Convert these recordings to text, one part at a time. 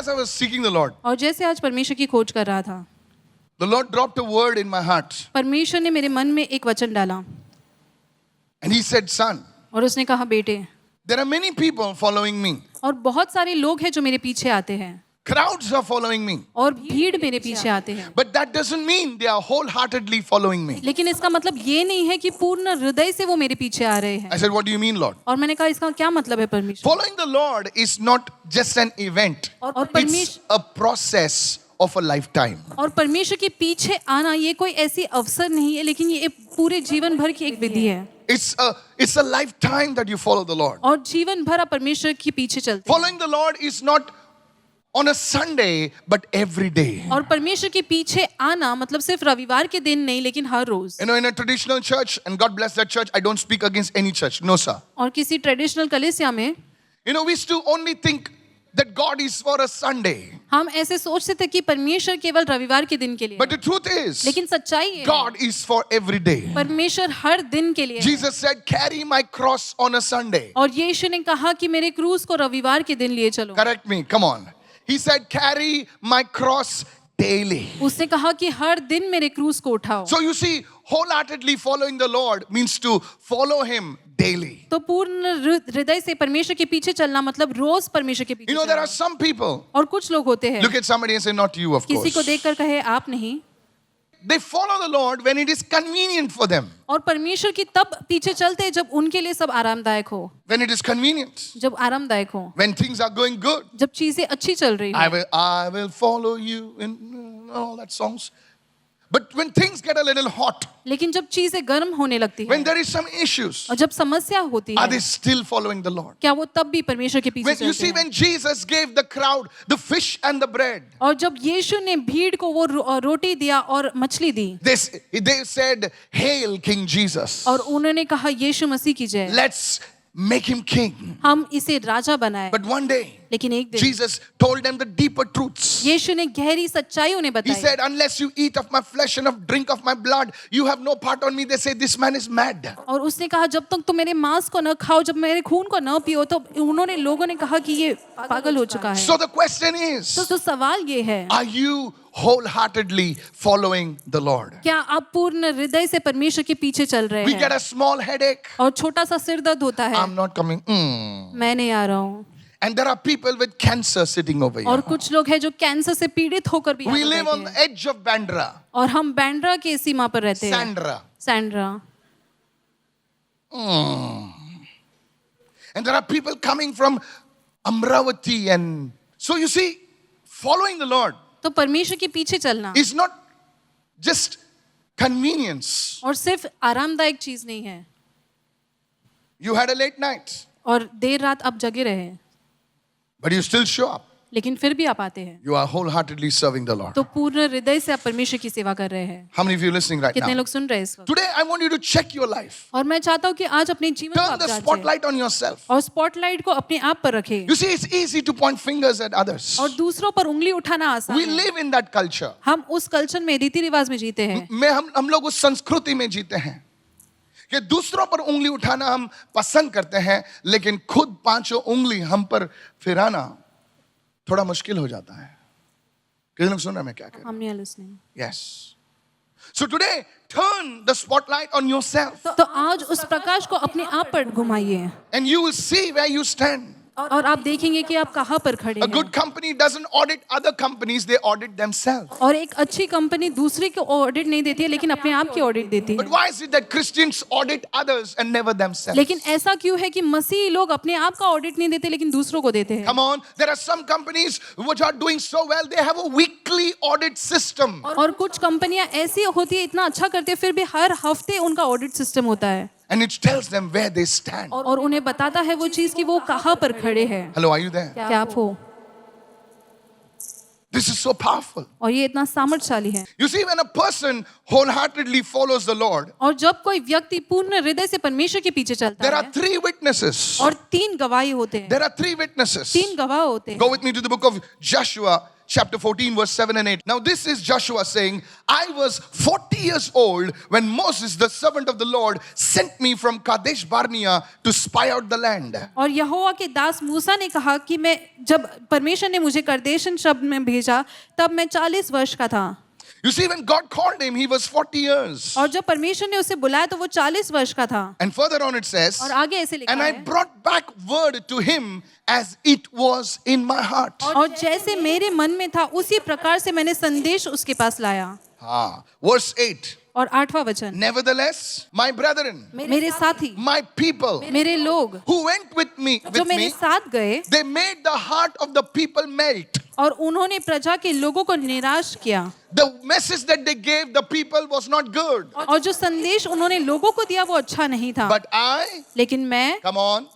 as I was seeking the Lord, और जैसे आज परमेश्वर की खोज कर रहा था, the Lord dropped a word in my heart. परमेश्वर ने मेरे मन में एक वचन डाला And He said, son, और उसने कहा, बेटे, there are many people following me. और बहुत सारे लोग हैं जो मेरे पीछे आते हैं Crowds are following me. और भीड़ मेरे पीछे आते हैं, But that doesn't mean they are wholeheartedly following me. लेकिन इसका मतलब ये नहीं है कि पूर्ण हृदय से वो मेरे पीछे आ रहे हैं। I said, what do you mean, Lord? और मैंने कहा, इसका क्या मतलब है परमेश्वर? Following the Lord is not just an event. और It's परमेश्वर a process of a lifetime. और परमेश्वर के पीछे आना ये कोई ऐसी अवसर नहीं है, लेकिन ये पूरे जीवन भर की एक विधि है। It's a lifetime that you follow the Lord. और जीवन भर आप परमेश्वर के पीछे चलते हैं। Following the Lord is not on a Sunday, but every day. और परमेश्वर के पीछे आना मतलब सिर्फ रविवार के दिन नहीं, लेकिन हर रोज। You know, in a traditional church, and God bless that church, I don't speak against any church. No, sir. और किसी ट्रेडिशनल कलीसिया में You know, we used to only think that God is for a Sunday. हम ऐसे सोचते थे कि परमेश्वर केवल रविवार के दिन के लिए But है। the truth is, लेकिन सच्चाई ये है, God is for every day. परमेश्वर हर दिन के लिए है। Jesus said, carry my cross on a Sunday. और यीशु ने कहा कि मेरे क्रूस को रविवार के दिन लिए चलो। Correct me, come on. He said, carry my cross daily. उसने कहा कि हर दिन मेरे क्रूस को उठाओ। So you see, wholeheartedly following the Lord means to follow Him daily. तो पूर्ण हृदय से परमेश्वर के पीछे चलना मतलब रोज परमेश्वर के पीछे You know, there चलना। are some people, और कुछ लोग होते हैं, look at somebody and say, not you, of किसी को course. देखकर कहे आप नहीं, They follow the Lord when it is convenient for them. और परमेश्वर की तब पीछे चलते हैं जब उनके लिए सब आरामदायक हो, When it is convenient. जब आरामदायक हो, When things are going good. जब चीजें अच्छी चल रही हो। I will follow you in all that songs. But when things get a little hot, लेकिन जब चीजें गर्म होने लगती when हैं there is some issues, और जब समस्या होती are है, they still following the Lord? क्या वो तब भी परमेश्वर के पीछे When you चलते see, हैं? when Jesus gave the crowd the fish and the bread, और जब यीशु ने भीड़ को वो रोटी दिया और मछली दी, they said, "Hail, King Jesus! और उन्होंने कहा यीशु मसीह की जय, Let's make him king." हम इसे राजा बनाए। But one day, लेकिन एक दिन Jesus told them the deeper truths. यीशु ने गहरी सच्चाई उन्हें He बताई। said, "Unless you eat of my flesh and of drink of my blood, you have no part on me." They say, "This man is mad." और उसने कहा जब तक तुम मेरे मांस को न खाओ, जब मेरे खून को न पियो, तो उन्होंने लोगों ने कहा कि ये पागल हो चुका है। So the question is, तो सवाल ये है, are you wholeheartedly following the Lord? क्या आप पूर्ण हृदय से परमेश्वर के पीछे चल रहे We get हैं? a small headache. और छोटा सा सिर दर्द होता है, I'm not coming. मैं नहीं आ रहा हूँ। And there are people with cancer sitting over और here. कुछ लोग हैं जो कैंसर से पीड़ित होकर भी We यहाँ live पर on बैठे the हैं। edge of Bandra, और हम बैंड्रा के सीमा पर रहते हैं, Sandra. Sandra. And there are people coming from Amravati. And so you see, following the Lord तो परमेश्वर के पीछे चलना is not just convenience. और सिर्फ आरामदायक चीज नहीं है, You had a late night, और देर रात आप जगे रहे, but you still show up. लेकिन फिर भी आप आते हैं, You are wholeheartedly serving the Lord. तो पूर्ण हृदय से आप परमेश्वर की सेवा कर रहे हैं। How many of you are listening right कितने now? लोग सुन रहे हैं इस वक्त? Today, I want you to check your life. और मैं चाहता हूँ कि आज अपने जीवन को Turn आप the जांचें spotlight on yourself. और स्पॉटलाइट को अपने आप पर रखें, You see, it's easy to point fingers at others. और दूसरों पर उंगली उठाना आसान We है। live in that culture. हम उस कल्चर में, रीति रिवाज में जीते हैं, हम लोग उस संस्कृति में जीते हैं कि दूसरों पर उंगली उठाना हम पसंद करते हैं, लेकिन खुद पांचों उंगली हम पर फिराना थोड़ा मुश्किल हो जाता है। कितने लोग सुन रहे हैं मैं क्या कह रहा हूं? हम नहीं listening. Yes. So today, turn the spotlight on yourself, तो आज उस प्रकाश को अपने आप पर घुमाइए, and you will see where you stand. और आप देखेंगे कि आप कहाँ पर खड़े A हैं। good company doesn't audit other companies; they audit themselves. और एक अच्छी कंपनी दूसरे को ऑडिट नहीं देती है, लेकिन अपने आप की ऑडिट देती But है। why is it that Christians audit others and never themselves? लेकिन ऐसा क्यों है कि मसीही लोग अपने आप का ऑडिट नहीं देते, लेकिन दूसरों को देते हैं? Come on, there are some companies which are doing so well, they have a weekly audit system. और कुछ कंपनियां ऐसी होती है, इतना अच्छा करते हैं, फिर भी हर हफ्ते उनका ऑडिट सिस्टम होता है, And it tells them where they stand. और उन्हें बताता है वो चीज कि वो कहाँ पर खड़े हैं। Hello, are you there? क्या आप हो? This is so powerful. और ये इतना सामर्थ्यशाली है। You see, when a person wholeheartedly follows the Lord, और जब कोई व्यक्ति पूर्ण हृदय से परमेश्वर के पीछे चलता there are है, 3 witnesses. और 3 गवाही होते हैं, There are 3 witnesses. 3 गवाह होते हैं। Go with me to the book of Joshua, chapter 14, verse 7 and 8. Now, this is Joshua saying, I was 40 years old when Moses, the servant of the Lord, sent me from Kadesh Barnea to spy out the land. और यहोवा के दास मूसा ने कहा कि मैं जब परमेश्वर ने मुझे करदेशन शब्द में भेजा तब मैं 40 वर्ष का था. You see, when God called him, he was 40 years. और जब परमेश्वर ने उसे बुलाया तो वो 40 वर्ष का था. And further on it says, और आगे ऐसे लिखा and I है, brought back word to him as it was in my heart. और जैसे मेरे मन में था उसी प्रकार से मैंने संदेश उसके पास लाया. Verse 8. और 8वां वचन, Nevertheless, my brethren, मेरे साथी, my people मेरे लोग who went with जो मेरे me, साथ गए they made the heart of the people melt. और उन्होंने प्रजा के लोगों को निराश किया. The message that they gave the people was not good. और जो संदेश उन्होंने लोगों को दिया वो अच्छा नहीं था. But I, लेकिन मैं, come on,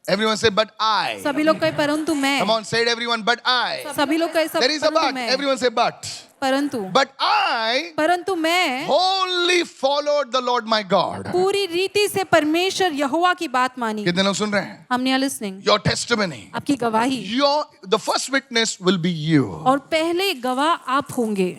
everyone say, but I. सभी लोग कहे परंतु मैं, Come on, say it everyone, but I. सभी लोग कहे There is a परंतु but. मैं, Everyone say but. परंतु But I परंतु मैं wholly followed the Lord my God. पूरी रीति से परमेश्वर यहोवा की बात मानी. कितने लोग सुन रहे हैं? हमने लिसनिंग, Your testimony. आपकी गवाही, The first witness will be you. और पहले गवाह आप होंगे.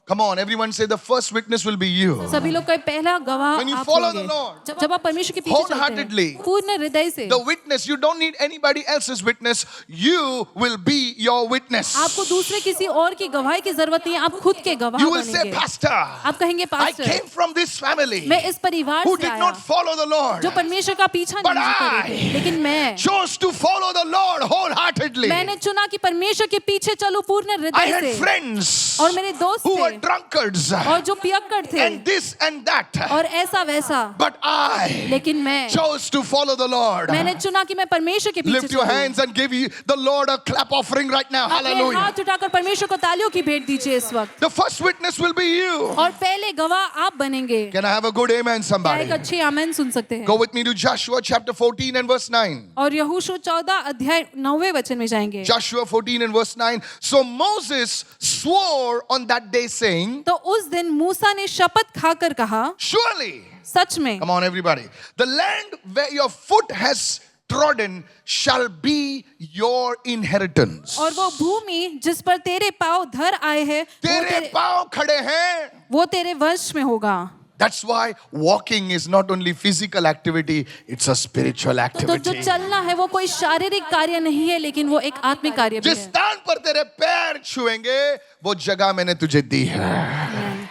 Come on, everyone say the first witness will be you. सभी लोग कहे पहला गवाह When you आप follow होंगे. the Lord, जब आप परमेश्वर के पीछे चलते wholeheartedly, हैं पूर्ण हृदय से, The witness, you don't need anybody else's witness. You will be your witness. आपको दूसरे किसी और की गवाही की जरूरत नहीं है. आप खुद के गवाह You will say, बनेंगे. Pastor, आप कहेंगे I pastor, came from this family मैं इस परिवार who से did आया not follow the Lord, जो परमेश्वर का पीछा But नहीं I करेंगे. लेकिन मैं chose to follow the Lord wholeheartedly. मैंने चुना कि परमेश्वर के पीछे चलूं पूर्ण I हृदय had से. friends और मेरे दोस्त who were थे drunkards और जो पियक्कड़ थे and this and that. और ऐसा वैसा. But I लेकिन मैं chose to follow the Lord. मैंने चुना कि मैं परमेश्वर के पीछे Lift your चलूं. hands and give the Lord a clap offering right now. अपने Hallelujah. हाथ उठाकर परमेश्वर को तालियों की भेंट दीजिए इस वक्त. The first witness will be you. और पहले गवाह आप बनेंगे. Can I have a good amen, क्या somebody? एक अच्छी आमेन सुन सकते हैं. Go with me to Joshua chapter 14 and verse 9. और यहोशू 14 अध्याय 9वें वचन में जाएंगे. Joshua 14 and verse 9. So Moses swore on that day saying, तो उस दिन मूसा ने शपथ खाकर कहा, surely, सच में come on everybody, the land where your foot has trodden shall be your inheritance. और वो भूमि जिस पर तेरे पांव धर आए हैं तेरे पांव खड़े हैं. वो तेरे वश में होगा. That's why walking is not only physical activity, it's a spiritual तो जो activity. चलना है वो कोई शारीरिक कार्य नहीं है लेकिन वो एक आत्मिक कार्य भी जिस है. स्थान पर तेरे पैर छुएंगे वो जगह मैंने तुझे दी है.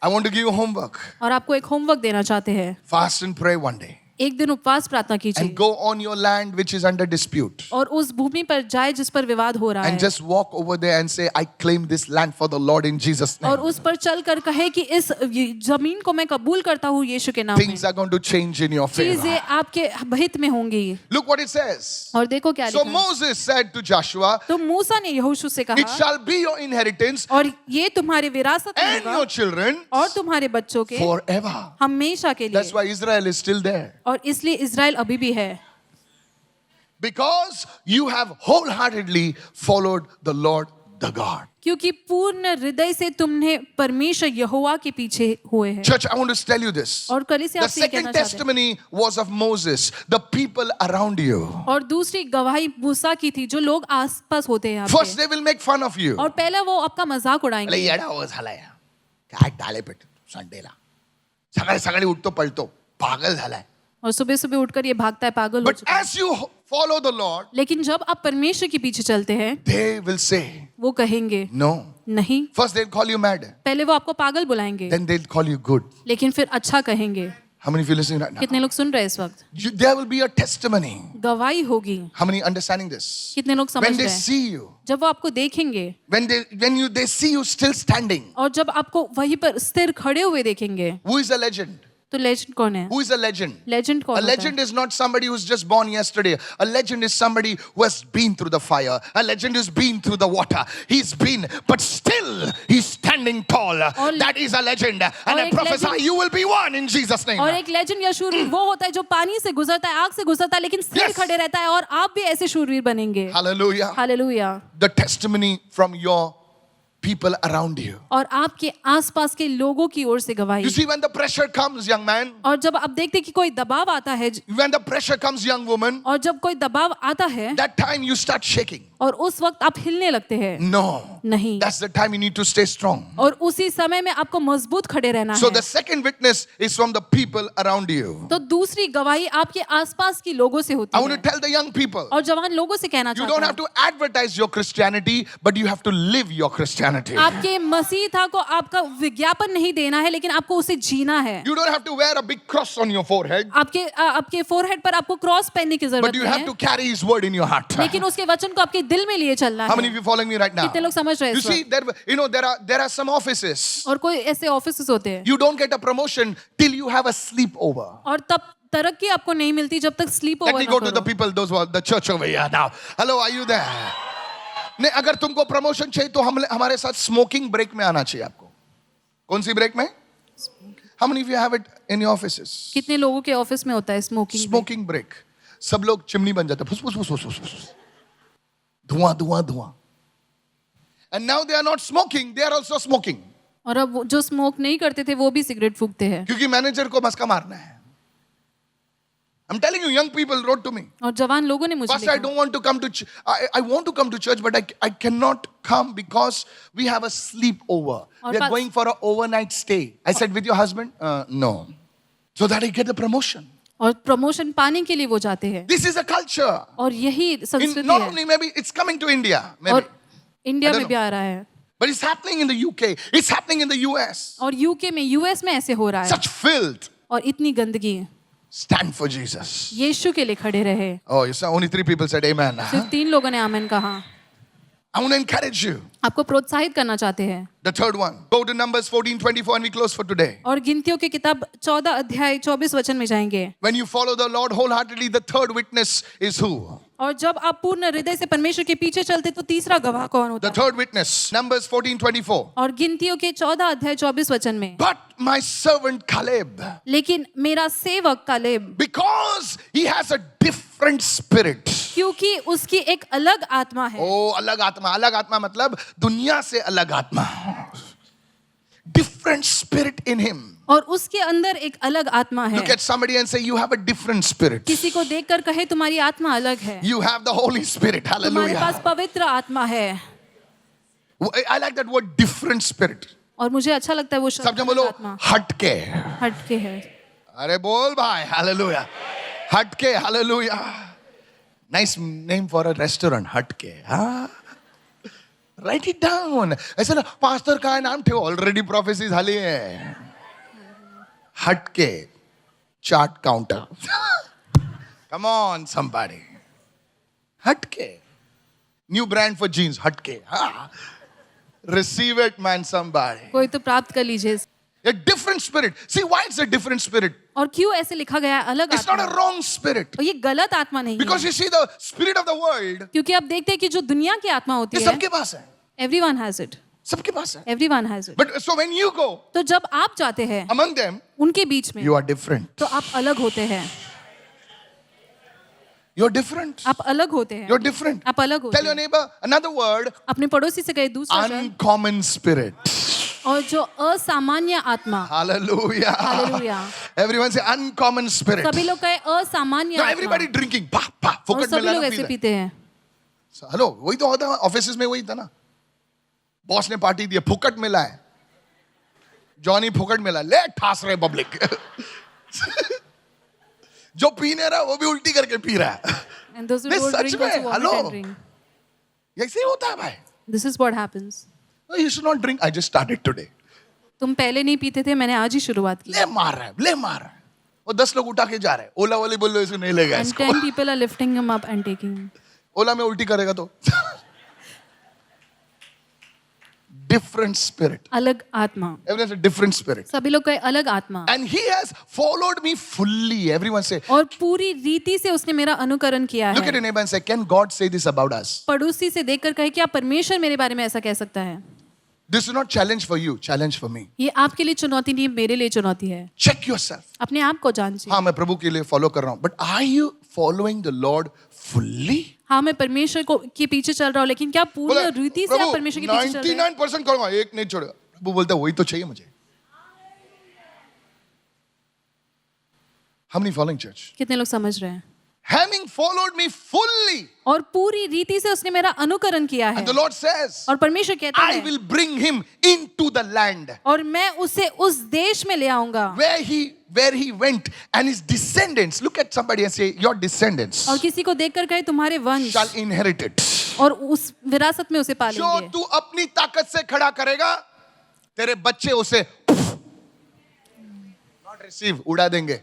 I want to give you homework. और आपको एक होमवर्क देना चाहते हैं. Fast and pray one day. एक दिन उपवास प्रार्थना कीजिए And go on your land which is under dispute. और उस भूमि पर जाए जिस पर विवाद हो रहा And है just walk over there and say, I claim this land for the Lord in Jesus' और name. उस पर चलकर कहे कि इस जमीन को मैं कबूल करता हूँ यीशु के नाम में. Things are going to change in your favor. चीजें आपके हित में होंगी. Look what it says. और देखो क्या So लिखा है. Moses said to Joshua, तो मूसा ने यहोशू से it कहा shall be your inheritance और ये तुम्हारे विरासत में and होगा your children और तुम्हारे बच्चों के forever. हमेशा के That's लिए. why Israel is still there. और इसलिए इजराइल अभी भी है Because you have wholeheartedly followed the Lord the God. क्योंकि पूर्ण हृदय से तुमने परमेश्वर यहोवा के पीछे हुए हैं. Church, I want to tell you this. और कल से The आपसे ये कहना second चाहते हैं. testimony was of Moses, the people around you. और दूसरी गवाही मूसा की थी जो लोग आसपास होते हैं First, आपके. they will make fun of you. और पहला वो आपका मजाक अरे उड़ाएंगे. येडा हो झालाय काय डाले पेट संडेला सकाळी सकाळी उठतो पळतो पागल झालाय. और सुबह सुबह उठकर ये भागता है पागल हो But चुका है. as you follow the Lord, लेकिन जब आप परमेश्वर के पीछे चलते हैं they will say, वो कहेंगे no. नहीं. First, they'll call you mad. पहले वो आपको पागल बुलाएंगे Then they'll call you good. लेकिन फिर अच्छा कहेंगे. How many of you listening right now? कितने लोग सुन रहे हैं इस वक्त. There will be a testimony. गवाही होगी. How many understanding this? कितने लोग समझ When they रहे हैं. see you, जब वो आपको देखेंगे when they see you still standing. और जब आपको वहीं पर स्थिर खड़े हुए देखेंगे. Who is a legend? तो लेजेंड कौन है. Who is a legend? Legend कौन A होता legend है. is not somebody who's just born yesterday. A legend is somebody who has been through the fire. A legend has been through the water. He's been, but still he's standing tall. That is a legend. And I एक prophesy legend- you will be one in Jesus' name. और एक legend या शूरवीर वो होता है जो पानी से गुजरता है, आग से गुजरता है, लेकिन स्थिर Yes. खड़े रहता है और आप भी ऐसे शूरवीर बनेंगे. Hallelujah. Hallelujah. The testimony from your people around you. और आपके आसपास के लोगों की ओर से गवाही. You see, when the pressure comes, young man, और जब आप देखते कि कोई दबाव आता है when the pressure comes, young woman, और जब कोई दबाव आता है that time you start shaking. और उस वक्त आप हिलने लगते हैं। No. नहीं। That's the time you need to stay strong. और उसी समय में आपको मजबूत खड़े रहना So है। the second witness is from the people around you. तो दूसरी गवाही आपके आसपास की लोगों से I होती want to है। tell the young people, और जवान लोगों से कहना you don't चाहता have हूँ, to advertise your Christianity, but you have to live your Christianity. आपके मसीहा को आपका विज्ञापन नहीं देना है, लेकिन आपको उसे जीना है। You don't have to wear a big cross on your forehead, आपके फोरहेड पर आपको क्रॉस पहनने की but जरूरत you नहीं have है, to carry His word in your heart. लेकिन उसके वचन को आपके दिल में लिए चलना How many of है। you following me right now? कितने लोग समझ रहे हैं You इस see, वक्त? there are some offices. और कोई ऐसे ऑफिस होते हैं You don't get a promotion till you have a sleepover. और तब तरक्की आपको नहीं मिलती जब तक स्लीप Let ओवर me ना go to the करो। people, those who are the church over here now. Hello, are you there? नहीं, अगर तुमको प्रमोशन चाहिए तो हमारे साथ स्मोकिंग ब्रेक में आना चाहिए आपको। कौन सी ब्रेक में? How many of you have it in your offices? कितने लोगों के ऑफिस में होता है स्मोकिंग? Smoking break. सब लोग चिमनी बन जाते हैं, फुस फुस फुस फुस फुस फुस, धुआं धुआं धुआं। And now they are not smoking, they are also smoking. और अब जो स्मोक नहीं करते थे वो भी सिगरेट फूंकते हैं। क्योंकि मैनेजर को मस्का मारना है। I'm telling you, young people wrote to me. और जवान लोगों ने मुझे Pastor, I लिखा, don't want to come to I want to come to church, but I cannot come because we have a sleepover. We are going for an overnight stay. I said, with your husband? No. So that I get the promotion. और promotion पाने के लिए वो जाते हैं। This is a culture. और यही In, संस्कृति not है। only maybe it's coming to India, maybe. और इंडिया I don't में भी आ रहा है। But it's happening in the UK. It's happening in the US. और यूके में, यूएस में ऐसे हो रहा है। Such filth. और इतनी गंदगी। Stand for Jesus. यीशु के लिए खड़े रहे। Oh, you saw only 3 people said amen. सिर्फ 3 लोगों ने आमीन कहा। I want to encourage you. आपको प्रोत्साहित करना चाहते हैं। The third one. Go to Numbers 14:24 and we close for today. और गिनतियों की किताब 14 अध्याय 24 वचन में जाएंगे। When you follow the Lord wholeheartedly, the third witness is who? और जब आप पूर्ण हृदय से परमेश्वर के पीछे चलते तो तीसरा गवाह कौन होता The है? third witness. Numbers 14:24. और गिनतियों के 14 अध्याय 24 वचन में, But my servant Caleb, लेकिन मेरा सेवक Caleb, because he has a different spirit. क्योंकि उसकी एक अलग आत्मा है। Oh, अलग आत्मा मतलब दुनिया से अलग आत्मा. Different spirit in him. और उसके अंदर एक अलग आत्मा है। Look at somebody and say, you have a different spirit. किसी को देखकर कहे तुम्हारी आत्मा अलग है। You have the Holy Spirit. तुम्हारे पास Hallelujah. पवित्र आत्मा है। I like that word, different spirit. और मुझे अच्छा लगता है वो सब शब्द जन बोलो अलग आत्मा। हटके. हटके है। अरे बोल भाई. Hallelujah. हटके. Hallelujah. Nice name for a restaurant. हटके. हाँ. Write it down. ऐसा ना पास्टर का नाम ठेव. Already prophecies झाली है. हटके. Chart counter. Come on, somebody. हटके. New brand for jeans. हटके. हाँ. Receive it, man, somebody. कोई तो प्राप्त कर लीजिए। A different spirit. See why it's a different spirit? और क्यों ऐसे लिखा गया है अलग It's not आत्मा? a wrong spirit. और ये गलत आत्मा नहीं Because है। you see the spirit of the world, क्योंकि आप देखते हैं कि जो दुनिया की आत्मा होती ये है, सबके पास है. everyone has it, सबके पास है. everyone has it. But so when you go तो जब आप जाते हैं among them, उनके बीच में, you are different. तो आप अलग होते हैं। You're different. आप अलग होते हैं। You're different. आप अलग होते Tell your हैं। neighbor another word, अपने पड़ोसी से कहे दूसरा शब्द, uncommon spirit. और जो असामान्य आत्मा। Hallelujah. Hallelujah. Everyone say uncommon spirit. सभी लोग कहे असामान्य Now आत्मा। everybody drinking. Pa, और फुकट में सभी लोग लाना ऐसे पी पीते हैं। हेलो वही तो होता है ऑफिस में. वही था ना. बॉस ने पार्टी दी, फुकट मिला है. जॉनी फुकट मिला, ले ठास रहे पब्लिक. जो पीने रहा वो भी उल्टी करके पी रहा है. And those who नहीं, don't सच drink में, also vomit hello. and drink. ऐसे ही होता है भाई. This is what happens. No, you should not drink. I just started today. तुम पहले नहीं पीते थे, मैंने आज ही शुरुआत की। ले मार रहा है, ले मार रहा है. वो 10 लोग उठा के जा रहे हैं. ओला वाले बोल रहे इसको नहीं लेगा And इसको. 10 people are lifting him up and taking him. ओला में उल्टी करेगा तो. Different spirit. अलग आत्मा। Everyone say different spirit. सभी लोग कहे अलग आत्मा। And he has followed me fully. Everyone say, और पूरी रीति से उसने मेरा अनुकरण किया look at है। your neighbor and say, can God say this about us? पड़ोसी से देखकर कहे क्या परमेश्वर मेरे बारे में ऐसा कह सकता है? This is not challenge for you, challenge for me. ये आपके लिए चुनौती नहीं, मेरे लिए चुनौती है। Check yourself. अपने आप को जांचिए। हाँ मैं प्रभु के लिए फॉलो कर रहा हूँ. But are you following the Lord fully? हाँ मैं परमेश्वर को के पीछे चल रहा हूँ, लेकिन क्या पूर्ण रीति से आप परमेश्वर के पीछे चल रहे हैं? 99% करूंगा, एक नहीं छोड़ेगा. प्रभु बोलता है वही तो चाहिए मुझे. How many following church? कितने लोग समझ रहे हैं? having followed me fully. और पूरी रीति से उसने मेरा अनुकरण किया है। And the Lord says, और परमेश्वर कहता I है, will bring him into the land और मैं उसे उस देश में ले आऊंगा where he went, and his descendants, look at somebody and say, your descendants और किसी को देखकर कहे तुम्हारे वंश shall inherit it. और उस विरासत में उसे जो पालेंगे। तू अपनी ताकत से खड़ा करेगा, तेरे बच्चे उसे not receive, उड़ा देंगे।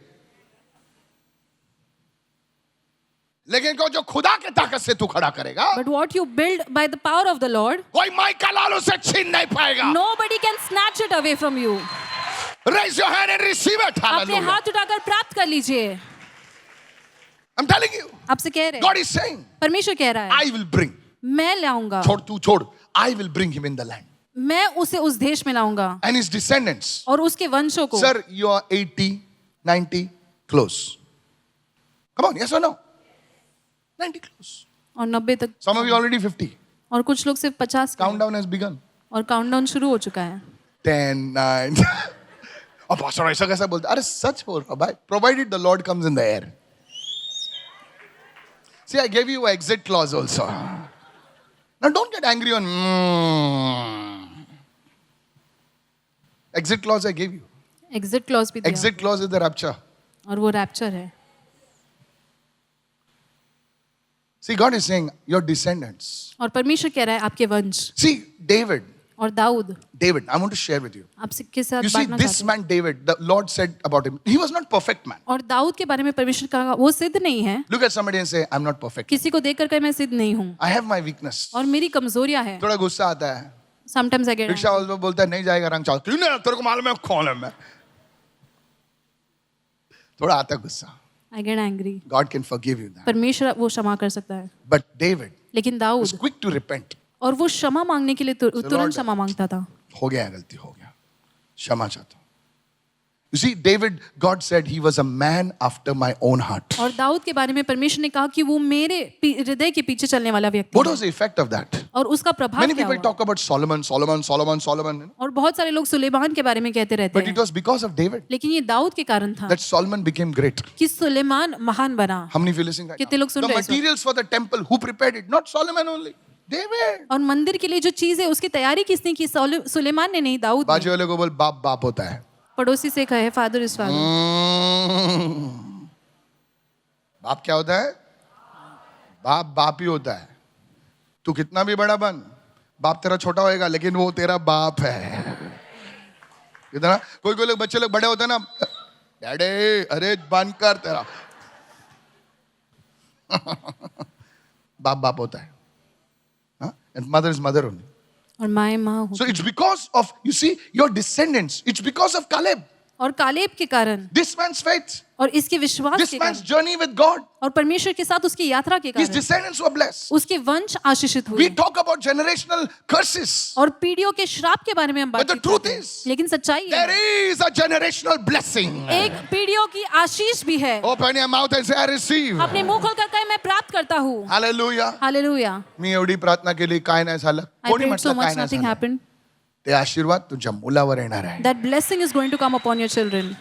लेकिन को जो खुदा के ताकत से तू खड़ा करेगा, But what you build by the power of the Lord, कोई माइका लाल उसे छीन नहीं पाएगा। nobody can snatch it away from you. Raise your hand and receive it. अपने Hallelujah. हाथ उठाकर प्राप्त कर लीजिए। I'm telling you, आपसे कह रहे God हैं, is saying, परमेश्वर कह रहा है, I will bring. मैं लाऊंगा, छोड़, I will bring him in the land. मैं उसे उस देश में लाऊंगा And his descendants. और उसके वंशों को। Sir, you are 80, 90, close. Come on, yes or no? 90 close. और 90 तक, Some of you already 50. और कुछ लोग सिर्फ 50 के हैं। Countdown has begun. और काउंटडाउन शुरू हो चुका है। 10, 9. और pastor ऐसा कैसा बोलता? अरे सच बोल रहा भाई. Provided the Lord comes in the air. See, I gave you an exit clause also. Now don't get angry on exit clause I gave you. Exit clause भी दिया Exit clause is the rapture. और वो rapture है। See, God is saying, your descendants. और परमेश्वर कह रहा है आपके वंश। See, David, और Dawood, I want to share with you. आपसे के साथ You see, बांटना this चाहते हैं। man David, the Lord said about him, he was not perfect man. और दाऊद के बारे में परमेश्वर कहा वो सिद्ध नहीं है। Look at somebody and say, I'm not perfect. किसी को देखकर कहे मैं सिद्ध नहीं हूँ I have my weakness. और मेरी कमजोरियां हैं। थोड़ा गुस्सा आता है। Sometimes I get रिक्शा वाला बोलता है नहीं जाएगा रंग चाल। क्यों नहीं? तेरे को मालूम है कौन है मैं। थोड़ा आता है गुस्सा। angry। God can forgive you that. परमेश्वर वो क्षमा कर सकता है। But David लेकिन was Dawood quick to repent. और वो क्षमा मांगने के लिए तुरंत क्षमा मांगता था। हो गया गलती हो गया, क्षमा चाहता हूँ। You see, David, God said he was a man after my own heart. और दाऊद के बारे में परमेश्वर ने कहा कि वो मेरे हृदय के पीछे चलने वाला व्यक्ति What है। was the effect of that? और उसका प्रभाव Many क्या people हुआ? talk about Solomon. और बहुत सारे लोग सुलेमान के बारे में कहते रहते But it हैं, was because of David लेकिन ये दाऊद के कारण था that Solomon became great. कि सुलेमान महान बना। How many of you listening right कितने now? लोग सुन The रहे हैं इस वक्त? materials for the temple, who prepared it? Not Solomon only. David. और मंदिर के लिए जो चीज है उसकी तैयारी किसने की? सुलेमान ने नहीं, दाऊद बाजू ने। वाले को बोल बाप होता है। पड़ोसी से कहे फादर इज फादर। बाप क्या होता है? बाप ही होता है। तू कितना भी बड़ा बन, बाप तेरा छोटा होएगा लेकिन वो तेरा बाप है। कितना कोई लोग बच्चे लोग बड़े होते हैं ना, डैडे अरे बंद कर तेरा बाप होता है। And mother is mother only. और माँ माँ So होती। it's because of, you see, your descendants. It's because of Caleb. और कालेब के कारण This man's faith. और इसके विश्वास This के man's कारण journey with God. और परमेश्वर के साथ उसकी यात्रा के His कारण descendants were blessed. उसके वंश आशीषित We हुए। talk about generational curses. और पीढ़ियों के श्राप के बारे में हम But the बात truth करते हैं, is, लेकिन सच्चाई There है is a generational blessing. एक पीढ़ियों की आशीष भी है। Open your mouth and say, I receive. अपने मुंह खोलकर कहे मैं प्राप्त करता हूँ। Hallelujah. हालेलुया। मी एवढी प्रार्थना केली काय नाही झालं. I कोणी prayed so म्हटलं काय much, नाही nothing झालं. happened. ते आशीर्वाद तुझ्या मुलावर येणार आहे. That blessing is going to come upon your children.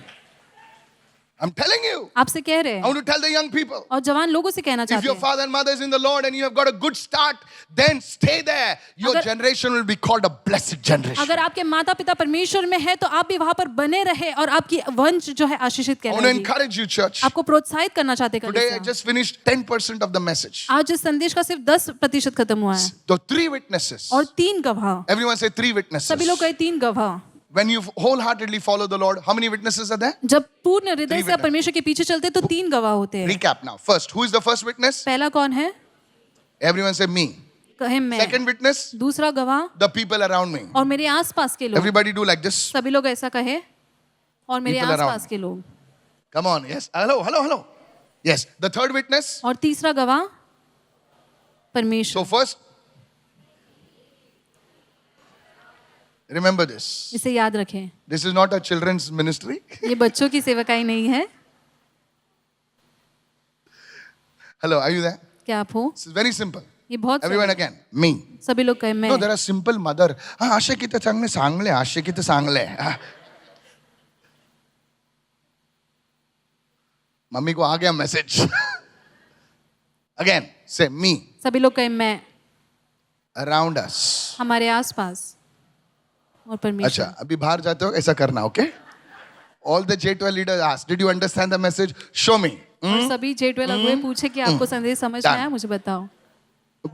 I'm telling you. आपसे कह रहे I हैं want to tell the young people. और जवान लोगों से कहना If चाहते your हैं, father and mother is in the Lord and you have got a good start, then stay there. Your अगर- generation will be called a blessed generation. अगर आपके माता पिता परमेश्वर में है तो आप भी वहां पर बने रहे और आपकी वंश जो है आशीषित I want to कहलाएगी। encourage you, church. आपको प्रोत्साहित करना चाहते हैं Today I कलीसिया। just finished 10% of the message. आज इस संदेश का सिर्फ 10% खत्म हुआ है The 3 witnesses. और 3 गवाह। Everyone say 3 witnesses. सभी लोग कहे 3 गवाह। When you wholeheartedly follow the Lord, how many witnesses are there? जब पूर्ण हृदय से आप witnesses. परमेश्वर के पीछे चलते तो 3 गवाह होते हैं। Recap now. First, who is the first witness? पहला कौन है? Everyone say me. कहे मैं। Second witness, दूसरा गवाह the people around me. और मेरे आसपास के लोग। Everybody do like this. सभी लोग ऐसा कहे और मेरे People around आसपास के लोग। Come on. Yes. Hello. Yes. The third witness. और तीसरा गवाह परमेश्वर। So first, remember this. इसे याद रखें, This is not a children's ministry. ये बच्चों की सेवकाई नहीं है। Hello, are you there? क्या आप हो? This is very simple. ये बहुत Everyone सरल है। again. Me. सभी लोग कहे मैं। No, there are simple mother. आशे किती चांगले, आशे किती चांगले. मम्मी को आ गया मैसेज. Again, say me, सभी लोग कहें मैं, around us. हमारे आसपास और अच्छा, परमेश्वर। अभी बाहर जाते हो ऐसा करना, okay? All the J12 leaders asked, did you understand the message? Show me. और सभी J12 अगुए पूछे कि आपको संदेश समझ में Done. आया, मुझे बताओ।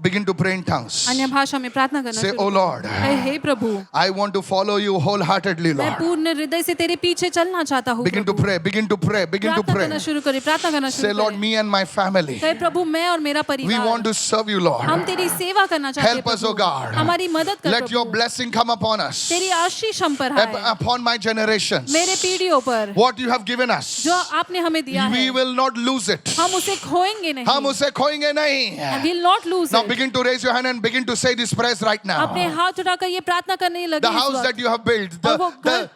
Begin to pray in tongues. अन्य भाषा में प्रार्थना करना Say, शुरू oh करो। Lord, कहे, हे प्रभु, I want to follow you wholeheartedly, मैं Lord. पूर्ण हृदय से तेरे पीछे चलना चाहता हूँ। Begin to Prabhu. pray, begin to pray, begin to प्रार्थना pray. करना शुरू करें, प्रार्थना करना Say, शुरू Lord, करें। me and my family, कहे प्रभु, मैं और मेरा we want परिवार, to serve you, हम Lord. तेरी सेवा करना चाहते हैं। Help us, प्रभु। oh God. हमारी मदद कर Let your Prabhu. blessing come upon us, तेरी आशीष हम पर है, upon my generations. मेरे पीढ़ियों पर, What you have given us, जो आपने हमें दिया we है, will not lose it. हम उसे खोएंगे हम नहीं। उसे खोएंगे नहीं. We'll not lose Now it। begin to raise your hand and begin to say these prayers right now. अपने हाथ उठाकर ये प्रार्थना करने लगे The इस house वक्त। that you have built, और वो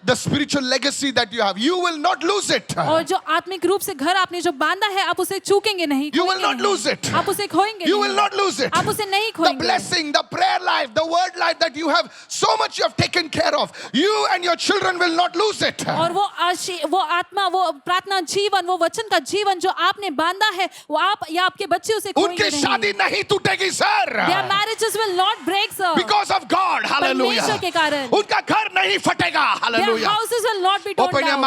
the spiritual legacy that you have, you will not lose it. और जो आत्मिक रूप से घर आपने जो बांधा है, आप उसे चूकेंगे नहीं, You will खोएंगे not नहीं। lose it. आप उसे खोएंगे You नहीं। will not lose it. आप उसे नहीं The खोएंगे। blessing, the prayer life, the word life that you have so much you have taken care of, you and your children will not lose it. और वो वो आत्मा, वो प्रार्थना जीवन, वो वचन का जीवन जो आपने बांधा है, वो आप या आपके बच्चे उसे खोएंगे उनकी नहीं। शादी नहीं टूटेगी sir. Their marriages will not break, sir. Because of God, hallelujah. परमेश्वर के कारण। उनका घर नहीं फटेगा, Their hallelujah. houses will not be torn Open your down।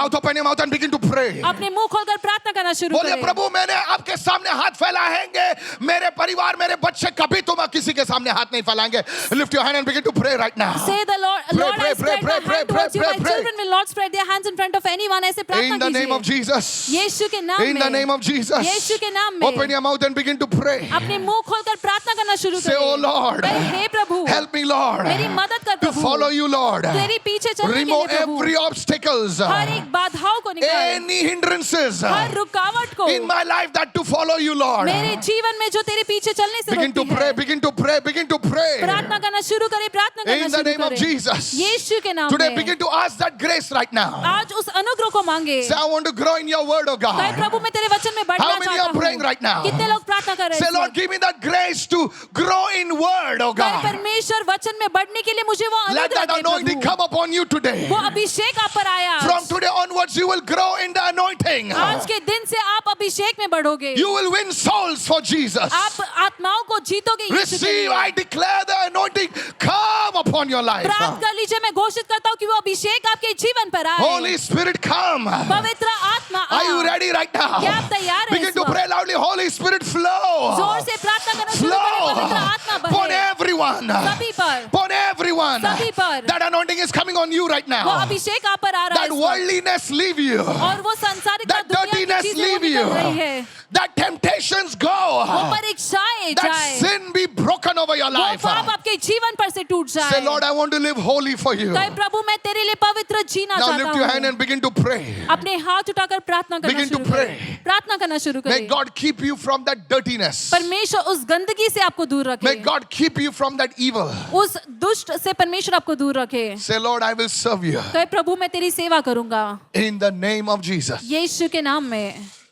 mouth and begin to pray. अपने मुंह खोलकर प्रार्थना करना शुरू बोले करें। प्रभु मैंने आपके सामने हाथ फैलाएंगे, मेरे परिवार मेरे बच्चे कभी तुम किसी के सामने हाथ नहीं फैलाएंगे. Lift your hand and begin to pray right now. Say the Lord, Pray, Lord, pray, I pray, spread pray, my hand towards you. pray, My pray. children will not spread their hands in front of anyone. ऐसे प्रार्थना In the name of कीजिए। Jesus. यीशु के नाम In the में। name of Jesus. यीशु के नाम में। Open your mouth and begin to pray. अपने मुंह खोलकर प्रार्थना करना शुरू Say, करें। oh Lord, कहे, हे प्रभु, help me Lord मेरी मदद कर to Prabhu. follow you Lord. तेरी पीछे चलने के लिए Remove प्रभु। every obstacles, हर एक बाधाओं को निकाल, any hindrances हर रुकावट को in my life that to follow you Lord. मेरे जीवन में जो तेरे पीछे चलने से Begin to रोकती pray, है। begin to pray, begin to pray. प्रार्थना करना शुरू करें, प्रार्थना करना In the शुरू name of करें। Jesus. यीशु के नाम Today में। begin to ask that grace right now. आज उस अनुग्रह को मांगे। Say, I want to grow in your word, oh कहे God. प्रभु मैं तेरे वचन में बढ़ना How many चाहता are praying हूँ। right now? कितने लोग प्रार्थना कर रहे Say, हैं? Lord, give me that grace to grow in word, oh कहे God. परमेश्वर वचन में बढ़ने के लिए मुझे वो Let अनुग्रह that they anointing Prabhu. come upon you today. वो अभिषेक आप पर आया। From today onwards, you will grow in the anointing. आज के दिन से आप अभिषेक में बढ़ोगे। You will win souls for Jesus. आप आत्माओं को जीतोगे यीशु के Receive, लिए। I declare the anointing come upon your life. प्राप्त कर लीजिए, मैं घोषित करता हूँ कि वो अभिषेक आपके जीवन पर आए। Holy Spirit, come. पवित्र आत्मा Are you आओ। ready right now? क्या आप तैयार हैं Begin इस to वक्त? pray loudly. Holy Spirit, flow. जोर से प्रार्थना करना शुरू Flow करें, पवित्र आत्मा upon बहे everyone. सभी पर। Upon everyone. सभी पर। That anointing is coming on you right वो now. अभिषेक आप पर आ रहा है That इस वक्त। worldliness leave you. और वो संसारिक That दुनिया की dirtiness चीजें वो leave निकल रही you. है। That temptations वो go. परीक्षाएं That जाए, sin be broken over your वो life. पाप आपके जीवन पर से टूट जाए। Say, Lord, I want to live holy for you. कहे प्रभु मैं तेरे लिए पवित्र जीना Now चाहता lift your hand हूँ। and begin to pray. अपने हाथ उठाकर प्रार्थना करना Begin to शुरू pray. करें। प्रार्थना करना शुरू May करें। God keep you from that dirtiness. परमेश्वर उस गंदगी से आपको दूर May रखे, God keep you from that evil. उस दुष्ट से परमेश्वर आपको दूर रखे। Say, Lord, I will serve you. कहे प्रभु मैं तेरी सेवा करूंगा In the name of Jesus. यीशु के नाम में।